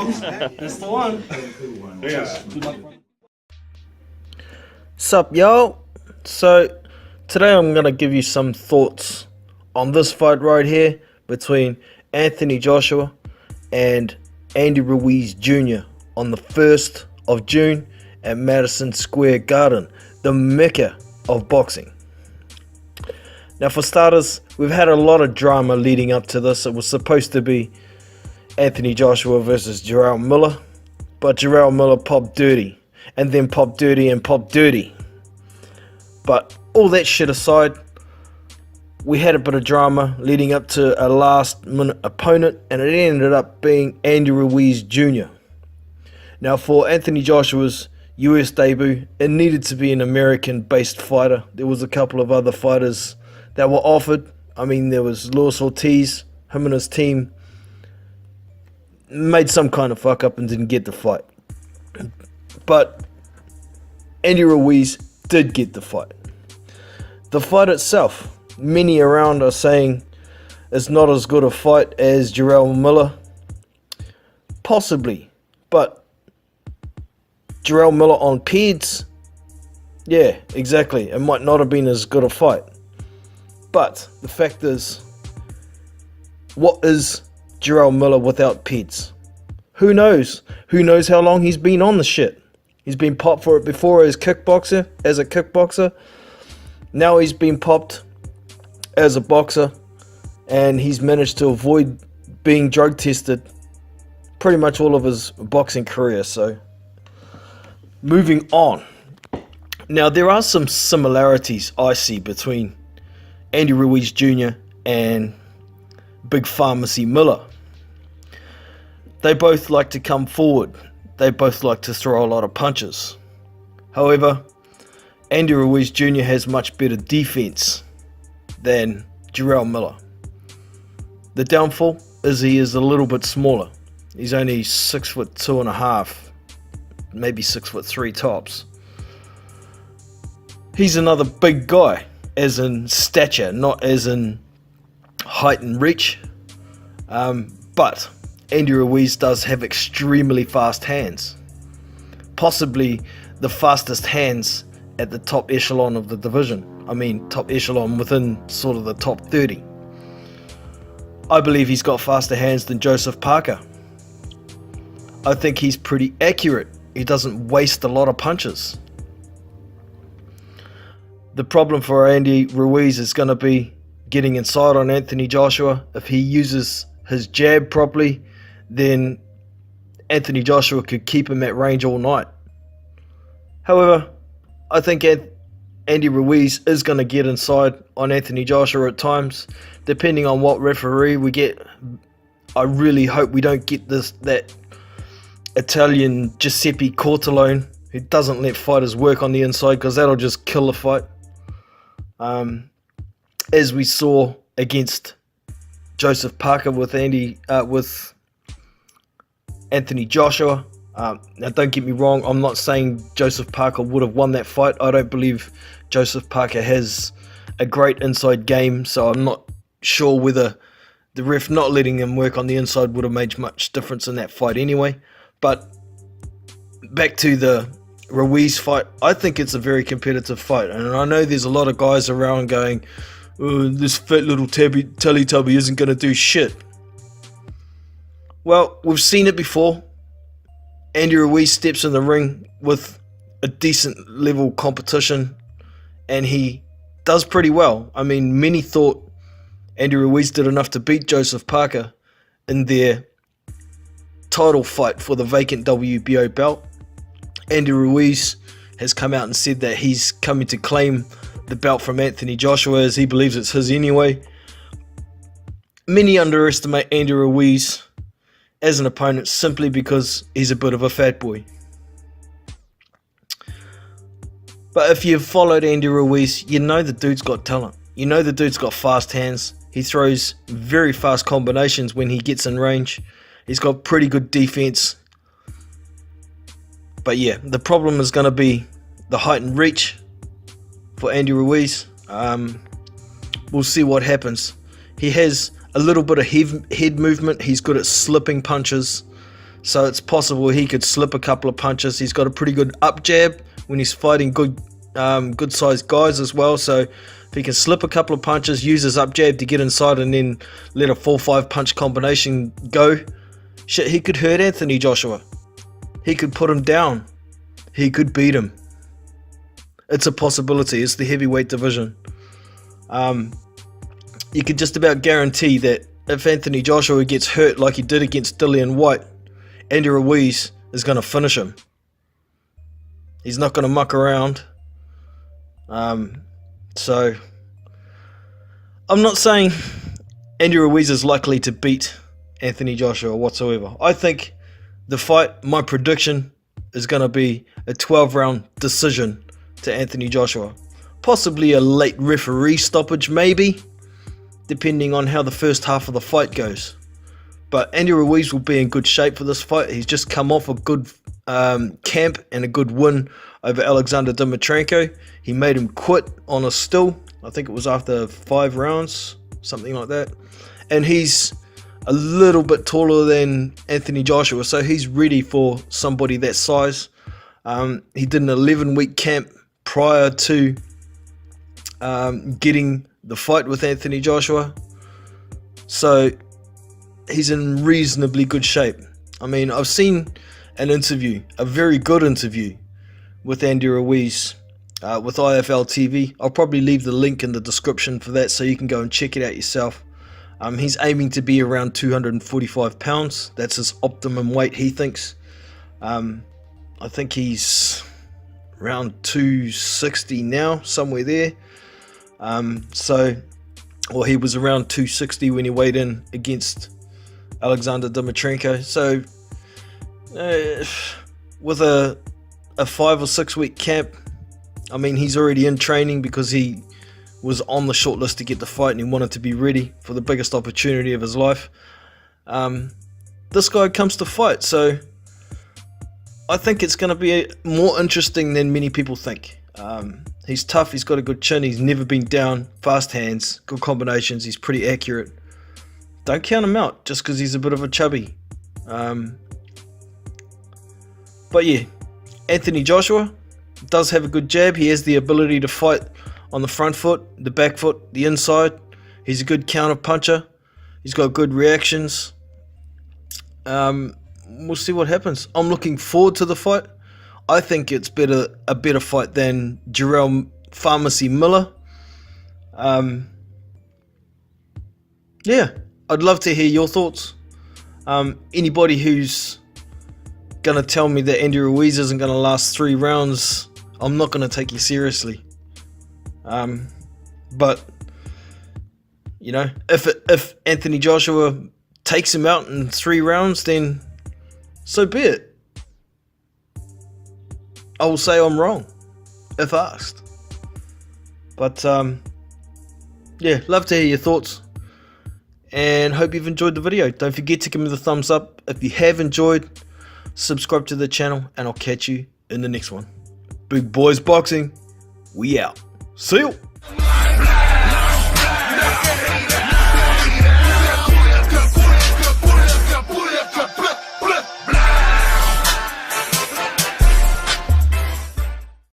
folks. That's the one. Yeah. Good luck. Sup, y'all? So, today I'm going to give you some thoughts on this fight right here between Anthony Joshua and Andy Ruiz Jr. on the 1st of June at Madison Square Garden, the mecca of boxing. Now, for starters, we've had a lot of drama leading up to this. It was supposed to be Anthony Joshua versus Jarrell Miller, but Jarrell Miller popped dirty, and then popped dirty and popped dirty. But all that shit aside, we had a bit of drama leading up to a last minute opponent, and it ended up being Andy Ruiz Jr. Now, for Anthony Joshua's US debut, it needed to be an American based fighter. There was a couple of other fighters that were offered. I mean, there was Luis Ortiz, him and his team made some kind of fuck up and didn't get the fight. But Andy Ruiz did get the fight. The fight itself, many around are saying it's not as good a fight as Jarrell Miller. Possibly, but Jarrell Miller on pads, yeah, exactly. It might not have been as good a fight. But the fact is, what is Jarrell Miller without pads? Who knows? Who knows how long he's been on the shit? He's been popped for it before as a kickboxer. Now he's been popped as a boxer, and he's managed to avoid being drug tested pretty much all of his boxing career. So, moving on. Now, there are some similarities I see between Andy Ruiz Jr. and Big Pharmacy Miller. They both like to come forward. They both like to throw a lot of punches. However, Andy Ruiz Jr. has much better defense than Jarrell Miller. The downfall is he is a little bit smaller. He's only 6'2.5", maybe 6'3" tops. He's another big guy, as in stature, not as in height and reach. But Andy Ruiz does have extremely fast hands. Possibly the fastest hands at the top echelon of the division. I mean, top echelon within sort of the top 30. I believe he's got faster hands than Joseph Parker. I think he's pretty accurate. He doesn't waste a lot of punches. The problem for Andy Ruiz is going to be getting inside on Anthony Joshua. If he uses his jab properly, then Anthony Joshua could keep him at range all night. However, I think Andy Ruiz is going to get inside on Anthony Joshua at times, depending on what referee we get. I really hope we don't get that Italian Giuseppe Cortellone who doesn't let fighters work on the inside, because that'll just kill the fight. As we saw against Joseph Parker with Anthony Joshua. Now, don't get me wrong, I'm not saying Joseph Parker would have won that fight. I don't believe Joseph Parker has a great inside game, so I'm not sure whether the ref not letting him work on the inside would have made much difference in that fight anyway. But back to the Ruiz fight, I think it's a very competitive fight, and I know there's a lot of guys around going, oh, this fat little Teletubby isn't going to do shit. Well, we've seen it before. Andy Ruiz steps in the ring with a decent level competition, and he does pretty well. I mean, many thought Andy Ruiz did enough to beat Joseph Parker in their title fight for the vacant WBO belt. Andy Ruiz has come out and said that he's coming to claim the belt from Anthony Joshua, as he believes it's his anyway. Many underestimate Andy Ruiz as an opponent simply because he's a bit of a fat boy. But if you've followed Andy Ruiz, you know the dude's got talent. You know the dude's got fast hands. He throws very fast combinations when he gets in range. He's got pretty good defense. But yeah, the problem is going to be the height and reach for Andy Ruiz. We'll see what happens. He has a little bit of head movement. He's good at slipping punches. So it's possible he could slip a couple of punches. He's got a pretty good up jab when he's fighting good sized guys as well. So if he can slip a couple of punches, use his up jab to get inside and then let a 4-5 punch combination go, shit, he could hurt Anthony Joshua. He could put him down. He could beat him. It's a possibility. It's the heavyweight division. You could just about guarantee that if Anthony Joshua gets hurt like he did against Dillian White, Andy Ruiz is going to finish him. He's not going to muck around. So I'm not saying Andy Ruiz is likely to beat Anthony Joshua whatsoever. I think the fight, my prediction, is going to be a 12-round decision to Anthony Joshua. Possibly a late referee stoppage, maybe, depending on how the first half of the fight goes. But Andy Ruiz will be in good shape for this fight. He's just come off a good camp and a good win over Alexander Dimitrenko. He made him quit on a still. I think it was after 5 rounds, something like that. And he's a little bit taller than Anthony Joshua, so he's ready for somebody that size. He did an 11-week camp prior to getting the fight with Anthony Joshua. So he's in reasonably good shape. I mean, I've seen an interview, a very good interview with Andy Ruiz with IFL TV. I'll probably leave the link in the description for that so you can go and check it out yourself. He's aiming to be around 245 pounds. That's his optimum weight, he thinks. I think he's around 260 now, somewhere there. Or he was around 260 when he weighed in against Alexander Dimitrenko. So with a 5 or 6 week camp, I mean, he's already in training because he was on the short list to get the fight and he wanted to be ready for the biggest opportunity of his life. This guy comes to fight, so I think it's going to be more interesting than many people think. He's tough, he's got a good chin, he's never been down, fast hands, good combinations, he's pretty accurate. Don't count him out just because he's a bit of a chubby. But yeah, Anthony Joshua does have a good jab. He has the ability to fight on the front foot, the back foot, the inside. He's a good counter puncher. He's got good reactions. We'll see what happens. I'm looking forward to the fight. I think it's a better fight than Jarrell Miller. Yeah, I'd love to hear your thoughts. Anybody who's going to tell me that Andy Ruiz isn't going to last 3 rounds, I'm not going to take you seriously. But, you know, if Anthony Joshua takes him out in 3 rounds, then so be it. I will say I'm wrong, if asked. But, yeah, love to hear your thoughts. And hope you've enjoyed the video. Don't forget to give me the thumbs up. If you have enjoyed, subscribe to the channel. And I'll catch you in the next one. Big Boys Boxing, we out. See you.